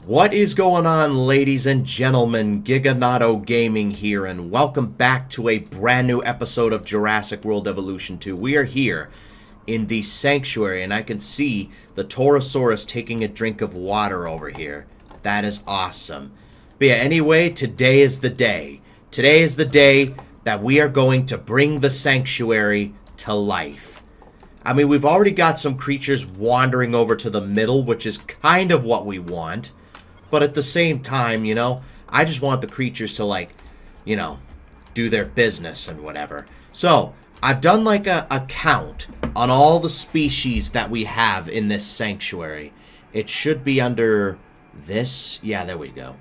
What is going on, ladies and gentlemen? Giganato Gaming here, and welcome back to a brand new episode of Jurassic World Evolution 2. We are here in the sanctuary, and I can see the Torosaurus taking a drink of water over here. That is awesome. But yeah, anyway, today is the day. Today is the day that we are going to bring the sanctuary to life. I mean, we've already got some creatures wandering over to the middle, which is kind of what we want. But at the same time, you know, I just want the creatures to, like, you know, do their business and whatever. So, I've done, like, a count on all the species that we have in this sanctuary. It should be under this. Yeah, there we go.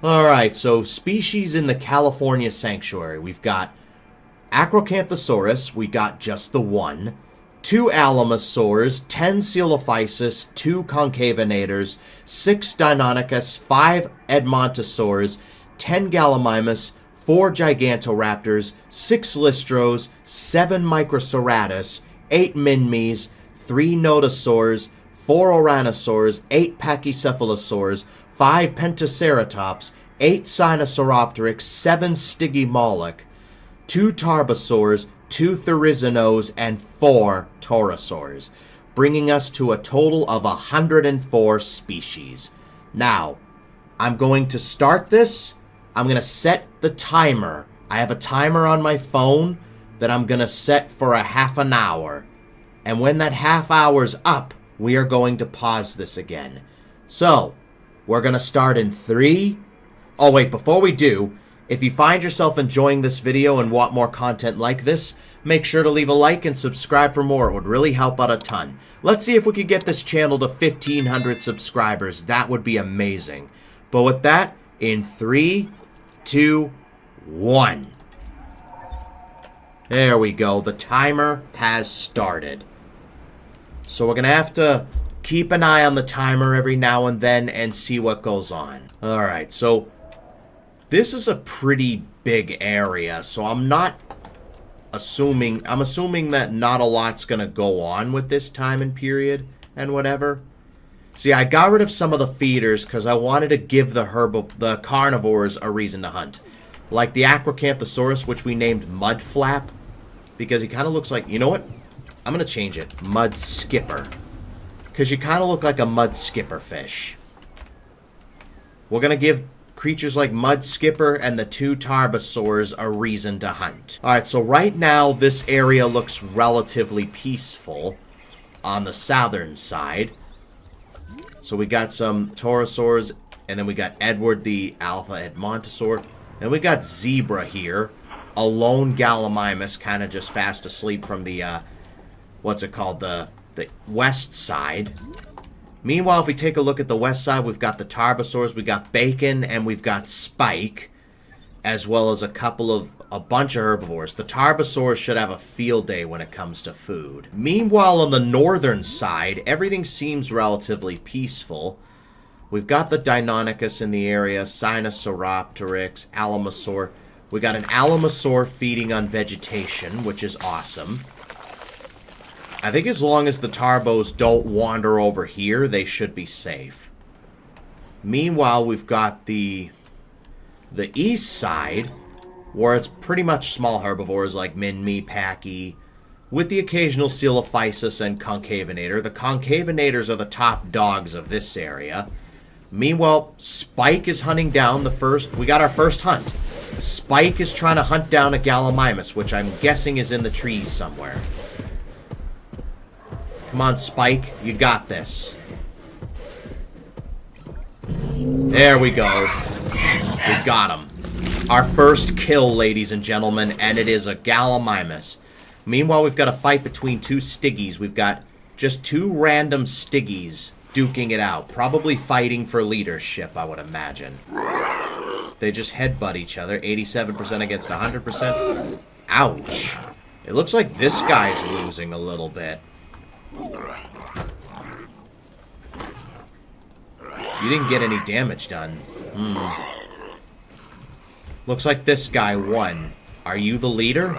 Alright, so species in the California sanctuary. We've got Acrocanthosaurus. We got just the one. 2 Alamosaurs, 10 Coelophysis, 2 Concavenators, 6 Deinonychus, 5 Edmontosaurs, 10 Gallimimus, 4 Gigantoraptors, 6 Listros, 7 Microceratops, 8 Minmies, 3 Nodosaurs, 4 Oranosaurs, 8 Pachycephalosaurs, 5 Pentaceratops, 8 Sinosauropteryx, 7 Stygimoloch, 2 Tarbosaurs, 2 Therizinos, and 4 Torosaurs, bringing us to a total of 104 species. Now, I'm going to start this. I'm going to set the timer. I have a timer on my phone that I'm going to set for a half an hour. And when that half hour's up, we are going to pause this again. So, we're going to start in 3. Oh, wait, before we do, if you find yourself enjoying this video and want more content like this, make sure to leave a like and subscribe for more. It would really help out a ton. Let's see if we could get this channel to 1,500 subscribers. That would be amazing. But with that, in 3, 2, 1. There we go. The timer has started. So we're going to have to keep an eye on the timer every now and then and see what goes on. Alright, so this is a pretty big area, so I'm assuming that not a lot's going to go on with this time and period and whatever. See, I got rid of some of the feeders because I wanted to give the carnivores a reason to hunt. Like the Acrocanthosaurus, which we named Mudflap, because he kind of looks like, you know what? I'm going to change it. Mud Skipper. Because you kind of look like a mud skipper fish. We're going to give creatures like Mud Skipper and the 2 Tarbosaurs a reason to hunt. Alright, so right now this area looks relatively peaceful on the southern side. So we got some Torosaurs, and then we got Edward the Alpha Edmontosaur. And we got Zebra here. A lone Gallimimus, kind of just fast asleep from the, what's it called, the west side. Meanwhile, if we take a look at the west side, we've got the Tarbosaurs, we got Bacon, and we've got Spike, as well as a bunch of herbivores. The Tarbosaurs should have a field day when it comes to food. Meanwhile, on the northern side, everything seems relatively peaceful. We've got the Deinonychus in the area, Sinosauropteryx, Alamosaur. We got an Alamosaur feeding on vegetation, which is awesome. I think as long as the Tarbos don't wander over here, they should be safe. Meanwhile, we've got the east side, where it's pretty much small herbivores like Minmi, Pachy, with the occasional Coelophysis and Concavenator. The Concavenators are the top dogs of this area. Meanwhile, Spike is hunting down we got our first hunt. Spike is trying to hunt down a Gallimimus, which I'm guessing is in the trees somewhere. Come on, Spike. You got this. There we go. We got him. Our first kill, ladies and gentlemen, and it is a Gallimimus. Meanwhile, we've got a fight between 2 Styggies. We've got just 2 random Styggies duking it out. Probably fighting for leadership, I would imagine. They just headbutt each other. 87% against 100%. Ouch. It looks like this guy's losing a little bit. You didn't get any damage done. Looks like this guy won. Are you the leader?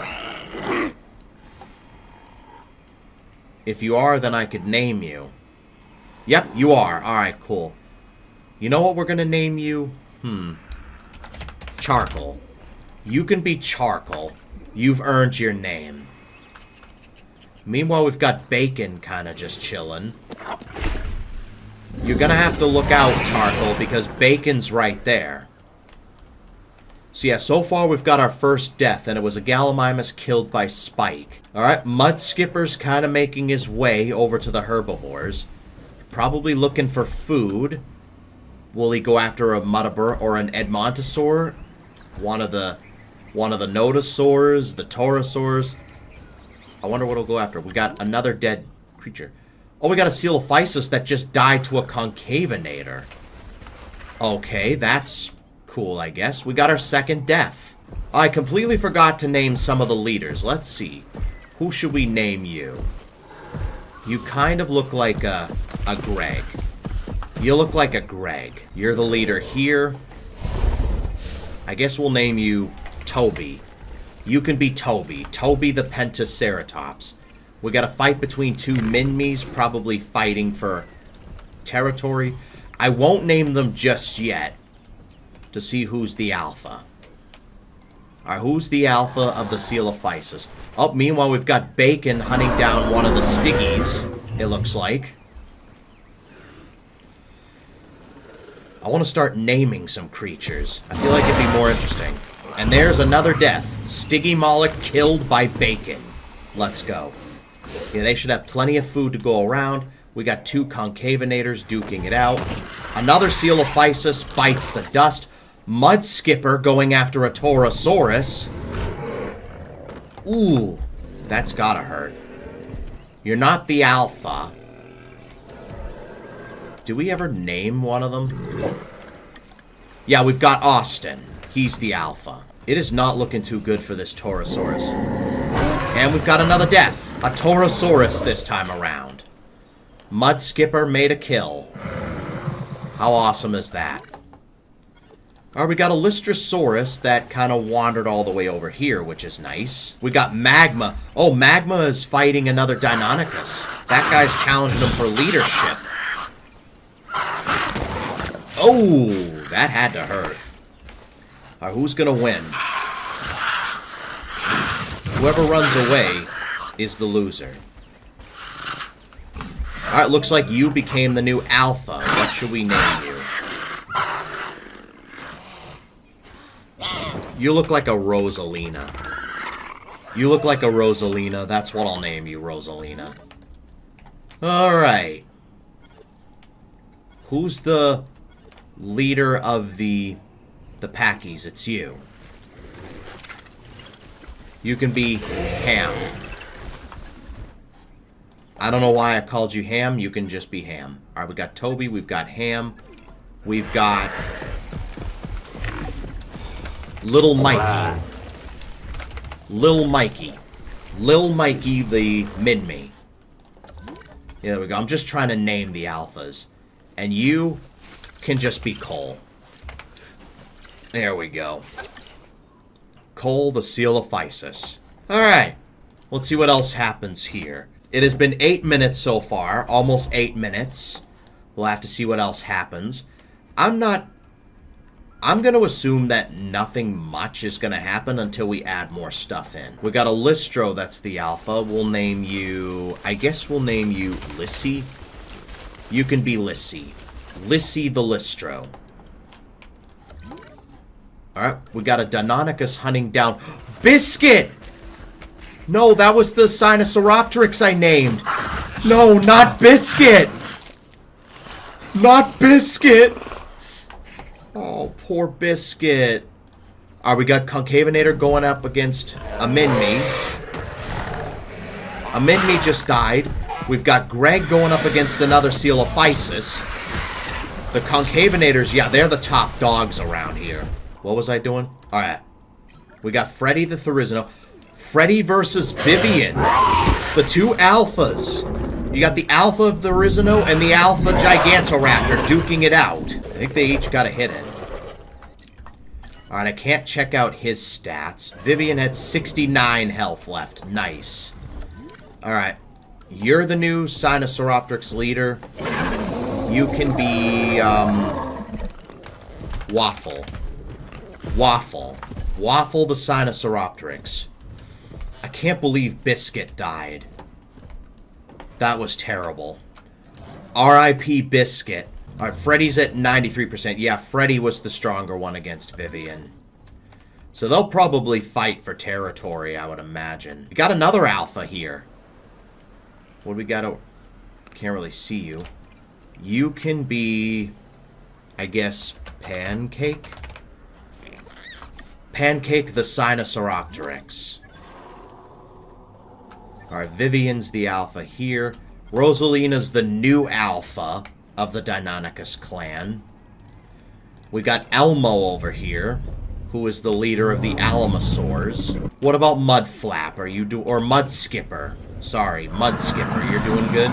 If you are, then I could name you. Yep, you are. Alright, cool. You know what we're gonna name you? Charcoal. You can be Charcoal. You've earned your name. Meanwhile, we've got Bacon kind of just chilling. You're gonna have to look out, Charcoal, because Bacon's right there. So yeah, so far we've got our first death, and it was a Gallimimus killed by Spike. Alright, Mudskipper's kind of making his way over to the herbivores. Probably looking for food. Will he go after a Muttaburr or an Edmontosaur? One of the Nodosaurs, the Taurosaurs. I wonder what he'll go after. We got another dead creature. Oh, we got a Coelophysis that just died to a Concavinator. Okay, that's cool, I guess. We got our second death. I completely forgot to name some of the leaders. Let's see. Who should we name you? You kind of look like a Greg. You look like a Greg. You're the leader here. I guess we'll name you Toby. You can be Toby. Toby the Pentaceratops. We got a fight between two Minmies, probably fighting for territory. I won't name them just yet to see who's the alpha. Alright, who's the alpha of the Coelophysis? Oh, meanwhile, we've got Bacon hunting down one of the Stiggies, it looks like. I want to start naming some creatures. I feel like it'd be more interesting. And there's another death. Stygimoloch killed by Bacon. Let's go. Yeah, they should have plenty of food to go around. We got two Concavinators duking it out. Another Coelophysis bites the dust. Mudskipper going after a Taurosaurus. Ooh, that's gotta hurt. You're not the alpha. Do we ever name one of them? Yeah, we've got Austin. He's the alpha. It is not looking too good for this Taurosaurus. And we've got another death. A Taurosaurus this time around. Mudskipper made a kill. How awesome is that? Alright, we got a Lystrosaurus that kind of wandered all the way over here, which is nice. We got Magma. Oh, Magma is fighting another Deinonychus. That guy's challenging him for leadership. Oh, that had to hurt. Alright, who's gonna win? Whoever runs away is the loser. Alright, looks like you became the new alpha. What should we name you? You look like a Rosalina. You look like a Rosalina. That's what I'll name you, Rosalina. Alright. Who's the leader of the Packies? It's you. You can be Ham. I don't know why I called you Ham. You can just be Ham. Alright, we got Toby. We've got Ham. We've got Little Mikey. Lil Mikey. Lil Mikey the Minmi. Yeah, there we go. I'm just trying to name the alphas. And you can just be Cole. There we go. Cole the Coelophysis. Alright. Let's see what else happens here. It has been 8 minutes so far. Almost 8 minutes. We'll have to see what else happens. I'm going to assume that nothing much is going to happen until we add more stuff in. We got a Lystro that's the alpha. We'll name you... I guess we'll name you Lissy. You can be Lissy. Lissy the Lystro. Alright, we got a Deinonychus hunting down... Biscuit! No, that was the Sinosauropteryx I named. No, not Biscuit! Not Biscuit! Oh, poor Biscuit. Alright, we got Concavinator going up against a Minmi. A Minmi just died. We've got Greg going up against another Coelophysis. The Concavinators, yeah, they're the top dogs around here. What was I doing? Alright. We got Freddy the Therizino. Freddy versus Vivian. The two alphas. You got the alpha of the Therizino and the alpha Gigantoraptor duking it out. I think they each got a hit in. Alright, I can't check out his stats. Vivian had 69 health left. Nice. Alright. You're the new Sinosauropteryx leader. You can be, Waffle. Waffle. Waffle the Sinosauropteryx. I can't believe Biscuit died. That was terrible. R.I.P. Biscuit. Alright, Freddy's at 93%. Yeah, Freddy was the stronger one against Vivian. So they'll probably fight for territory, I would imagine. We got another alpha here. What do we got? Can't really see you. You can be, I guess, Pancake? Pancake the Sinosauropteryx. Alright, Vivian's the alpha here. Rosalina's the new alpha of the Deinonychus clan. We got Elmo over here, who is the leader of the Alamosaurs. What about Mudflap? Or Mudskipper? Sorry, Mudskipper. You're doing good?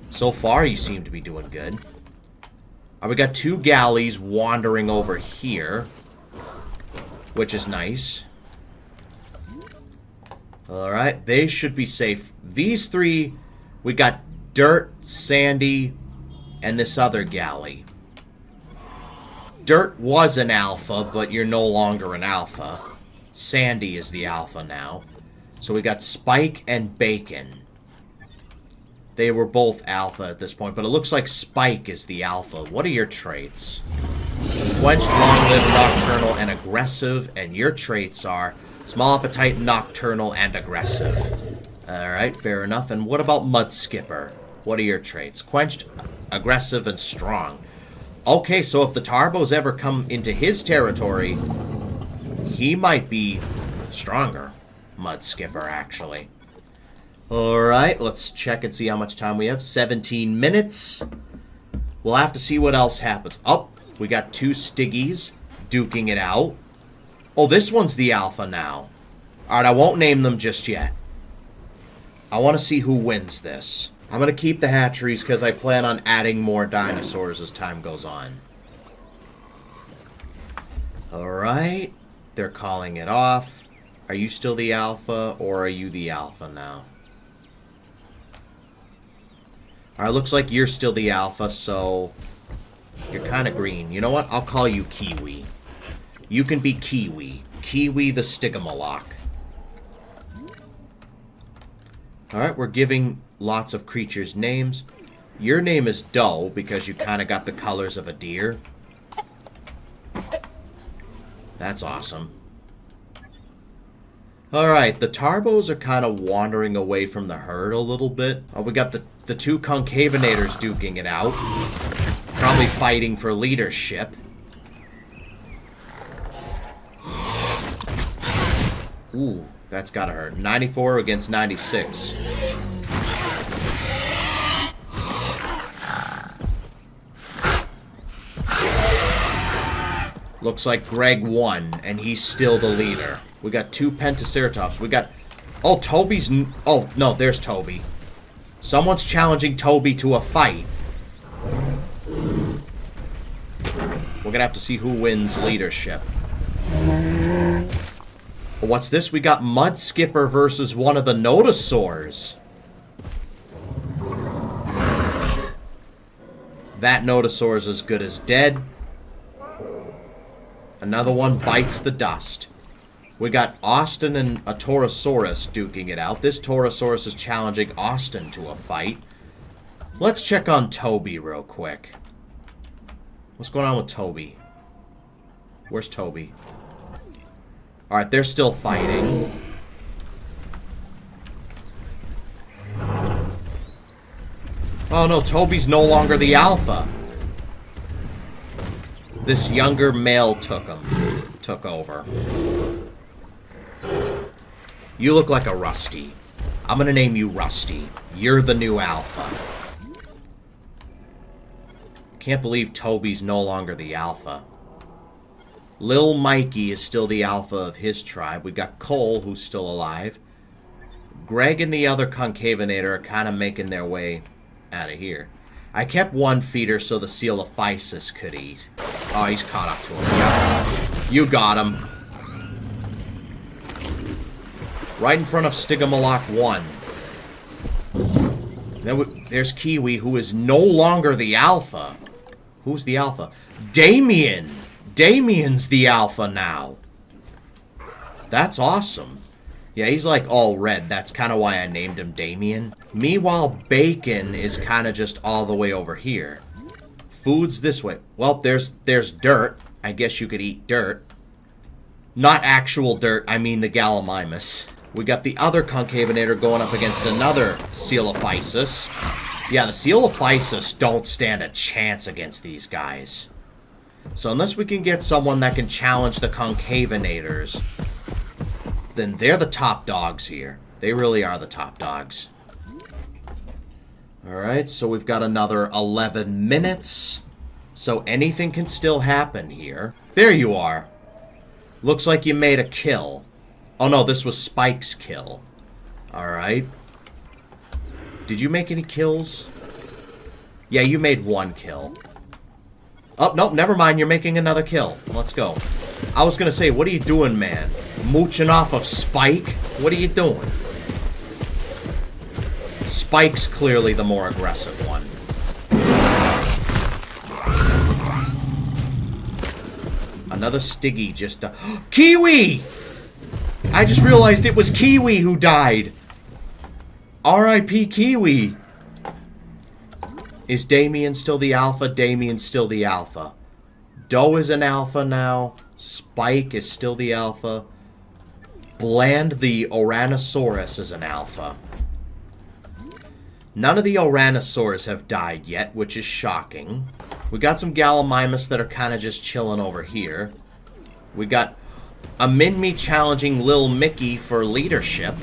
So far, you seem to be doing good. We got two galleys wandering over here, which is nice. Alright, they should be safe. These three, we got Dirt, Sandy, and this other galley. Dirt was an alpha, but you're no longer an alpha. Sandy is the alpha now. So we got Spike and Bacon. They were both alpha at this point, but it looks like Spike is the alpha. What are your traits? Quenched, long-lived, nocturnal, and aggressive. And your traits are small appetite, nocturnal, and aggressive. Alright, fair enough. And what about Mudskipper? What are your traits? Quenched, aggressive, and strong. Okay, so if the Tarbos ever come into his territory, he might be stronger. Mudskipper, actually. Alright, let's check and see how much time we have. 17 minutes. We'll have to see what else happens. Oh, we got two Stiggies duking it out. Oh, this one's the alpha now. Alright, I won't name them just yet. I want to see who wins this. I'm going to keep the hatcheries because I plan on adding more dinosaurs as time goes on. Alright. They're calling it off. Are you still the alpha, or are you the alpha now? Alright, looks like you're still the alpha, so you're kind of green. You know what? I'll call you Kiwi. You can be Kiwi. Kiwi the Stygimoloch. Alright, we're giving lots of creatures names. Your name is Doe because you kind of got the colors of a deer. That's awesome. Alright, the Tarbos are kind of wandering away from the herd a little bit. Oh, we got the two Concavenators duking it out. Probably fighting for leadership. Ooh, that's gotta hurt. 94 against 96. Looks like Greg won, and he's still the leader. We got two Pentaceratops. We got... Oh, Toby's... Oh, no, there's Toby. Someone's challenging Toby to a fight. We're gonna have to see who wins leadership. What's this? We got Mudskipper versus one of the Nodosaurs. That Nodosaur is as good as dead. Another one bites the dust. We got Austin and a Torosaurus duking it out. This Torosaurus is challenging Austin to a fight. Let's check on Toby real quick. What's going on with Toby? Where's Toby? Alright, they're still fighting. Oh no, Toby's no longer the alpha. This younger male took over. You look like a Rusty. I'm gonna name you Rusty. You're the new alpha. Can't believe Toby's no longer the alpha. Lil Mikey is still the alpha of his tribe. We got Cole, who's still alive. Greg and the other Concavenator are kind of making their way out of here. I kept one feeder so the Coelophysis could eat. Oh, he's caught up to him. Yep. You got him. Right in front of Stygimoloch 1. Then there's Kiwi, who is no longer the alpha. Who's the alpha? Damien! Damien's the alpha now. That's awesome. Yeah, he's like all red. That's kind of why I named him Damien. Meanwhile, Bacon is kind of just all the way over here. Food's this way. Well, there's dirt. I guess you could eat dirt. Not actual dirt, I mean the Gallimimus. We got the other Concavenator going up against another Coelophysis. Yeah, the Coelophysis don't stand a chance against these guys. So unless we can get someone that can challenge the Concavenators, then they're the top dogs here. They really are the top dogs. Alright, so we've got another 11 minutes. So anything can still happen here. There you are. Looks like you made a kill. Oh no, this was Spike's kill. Alright. Did you make any kills? Yeah, you made one kill. Oh, nope, never mind. You're making another kill. Let's go. I was gonna say, what are you doing, man? Mooching off of Spike? What are you doing? Spike's clearly the more aggressive one. Another Stiggy just... Kiwi! I just realized it was Kiwi who died. R.I.P. Kiwi. Is Damien still the alpha? Damien's still the alpha. Doe is an alpha now. Spike is still the alpha. Bland the Oranosaurus is an alpha. None of the Oranosaurus have died yet, which is shocking. We got some Gallimimus that are kind of just chilling over here. We got a Minmi challenging Lil Mickey for leadership,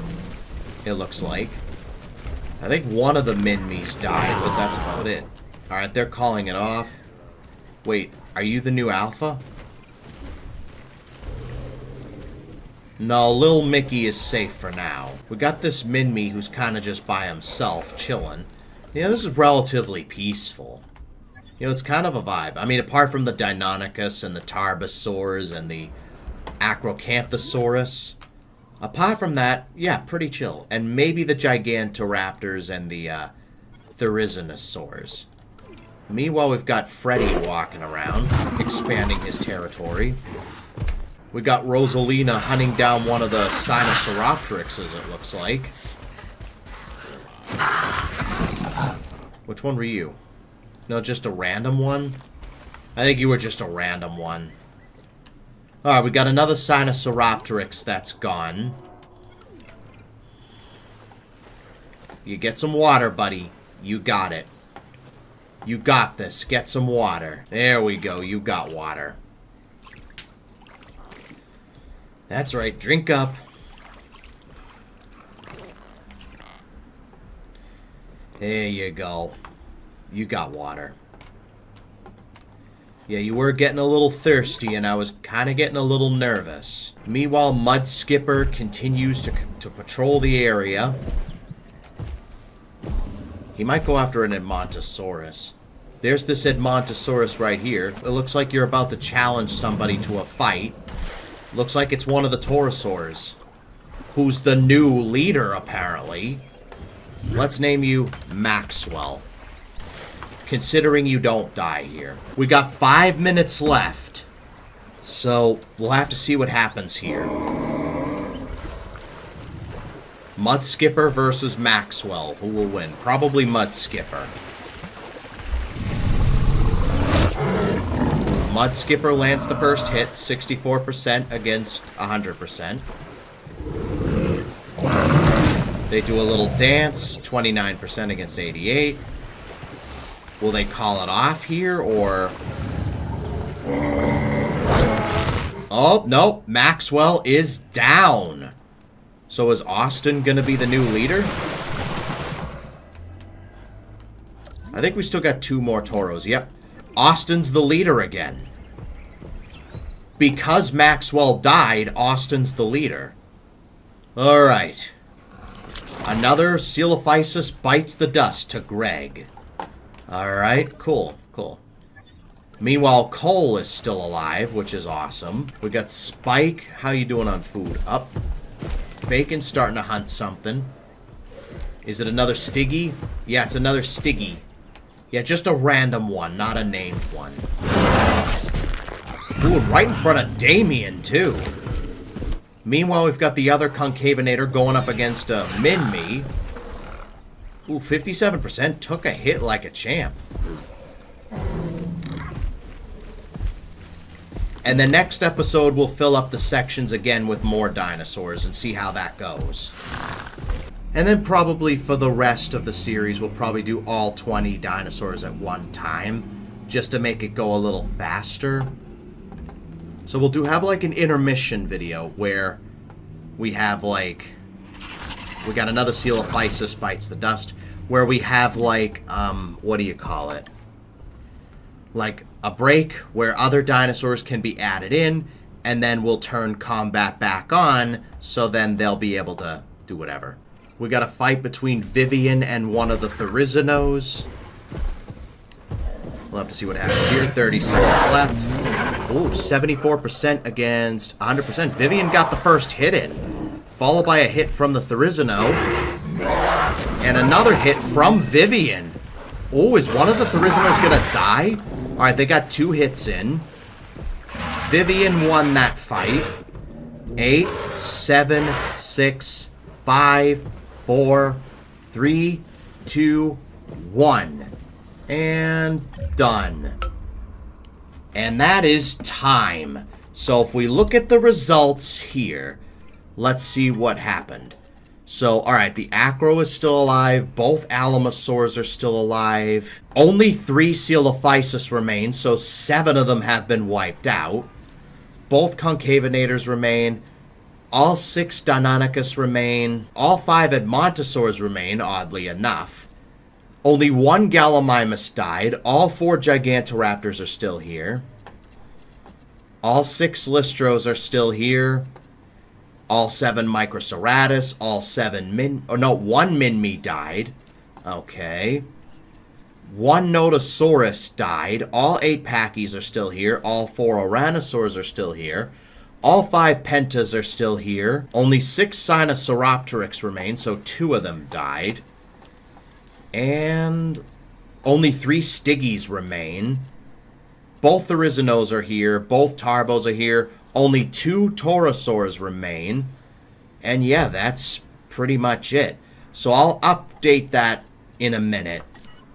it looks like. I think one of the Minmis died, but that's about it. Alright, they're calling it off. Wait, are you the new alpha? No, Lil Mickey is safe for now. We got this Minmi who's kind of just by himself, chilling. Yeah, this is relatively peaceful. You know, it's kind of a vibe. I mean, apart from the Deinonychus and the Tarbosaurs and the Acrocanthosaurus. Apart from that, yeah, pretty chill. And maybe the Gigantoraptors and the Therizinosaurs. Meanwhile, we've got Freddy walking around, expanding his territory. We got Rosalina hunting down one of the Sinosauropteryxes, it looks like. Which one were you? No, just a random one? I think you were just a random one. Alright, we got another Sinosauropteryx that's gone. You get some water, buddy. You got it. You got this. Get some water. There we go. You got water. That's right. Drink up. There you go. You got water. Yeah, you were getting a little thirsty, and I was kind of getting a little nervous. Meanwhile, Mud Skipper continues to patrol the area. He might go after an Edmontosaurus. There's this Edmontosaurus right here. It looks like you're about to challenge somebody to a fight. Looks like it's one of the Torosaurs, who's the new leader, apparently. Let's name you Maxwell, considering you don't die here. We got 5 minutes left, so we'll have to see what happens here. Mud Skipper versus Maxwell. Who will win? Probably Mud Skipper. Mud Skipper lands the first hit, 64% against 100%. They do a little dance, 29% against 88. Will they call it off here, or... Oh, no. Maxwell is down. So is Austin going to be the new leader? I think we still got 2 more Toros. Yep. Austin's the leader again. Because Maxwell died, Austin's the leader. Alright. Another Coelophysis bites the dust to Greg. Alright, cool, cool. Meanwhile, Cole is still alive, which is awesome. We got Spike. How you doing on food? Up. Bacon's starting to hunt something. Is it another Stiggy? Yeah, it's another Stiggy. Yeah, just a random one, not a named one. Ooh, right in front of Damien, too. Meanwhile, we've got the other Concavinator going up against Min-Me. Ooh, 57% took a hit like a champ. And the next episode, we'll fill up the sections again with more dinosaurs and see how that goes. And then probably for the rest of the series, we'll probably do all 20 dinosaurs at one time, just to make it go a little faster. So we'll have like an intermission video where we have like, we got another Coelophysis bites the dust, where we have like, what do you call it? Like a break where other dinosaurs can be added in, and then we'll turn combat back on, so then they'll be able to do whatever. We got a fight between Vivian and one of the Therizinos. We'll have to see what happens here. 30 seconds left. Ooh, 74% against 100%. Vivian got the first hit in, followed by a hit from the Therizino, and another hit from Vivian. Oh, is one of the Therizinos gonna die? Alright, they got 2 hits in. Vivian won that fight. 8, 7, 6, 5, 4, 3, 2, 1. And done. And that is time. So if we look at the results here, let's see what happened. So, alright, the Acro is still alive. Both Alamosaurs are still alive. Only 3 Coelophysis remain, so 7 of them have been wiped out. Both Concavinators remain. All 6 Deinonychus remain. All 5 Edmontosaurs remain, oddly enough. Only 1 Gallimimus died. All 4 Gigantoraptors are still here. All 6 Listros are still here. All 7 Microceratus, all 7 1 Min-Me died. Okay. 1 Nodosaurus died. All 8 Pachy's are still here. All 4 Oranosaurs are still here. All 5 Pentas are still here. Only 6 Sinosauropteryx remain, so 2 of them died. And only 3 Stygies remain. Both Therizinos are here. Both Tarbos are here. Only 2 Torosaurs remain. And yeah, that's pretty much it. So I'll update that in a minute.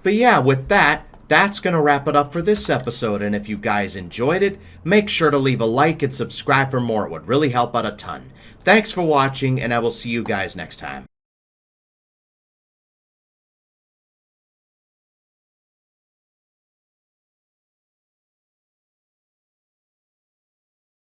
But yeah, with that, that's going to wrap it up for this episode. And if you guys enjoyed it, make sure to leave a like and subscribe for more. It would really help out a ton. Thanks for watching, and I will see you guys next time.